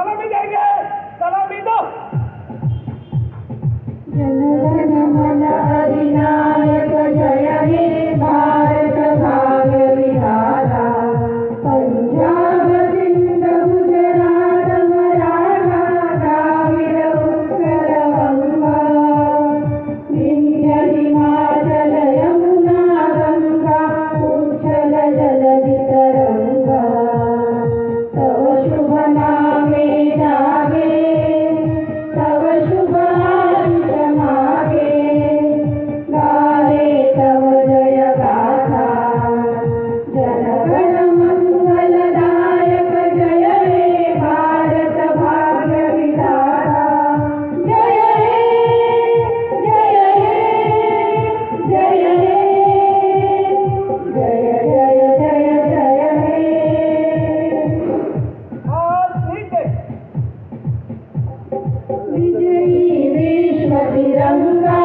सलामी देंगे, सलामी दो। जनगण मन अधिनायक जय हे भारत भाग्य विधाता पंजाब सिंध गुजरात मराठा द्राविड उत्कल गंगा विंध्य हिमाचल यमुना गंगा उच्छल जलधि तरंगा तव शुभ नामे जागे तव शुभ आयुष मागे गाहे तव जय गाथा जनगण मंगलदायक जय हे भारत भाग्य विधाता जय हे जय हे जय हे जय जय जय जय हे और नीचे विजयी विश्व तिरंगा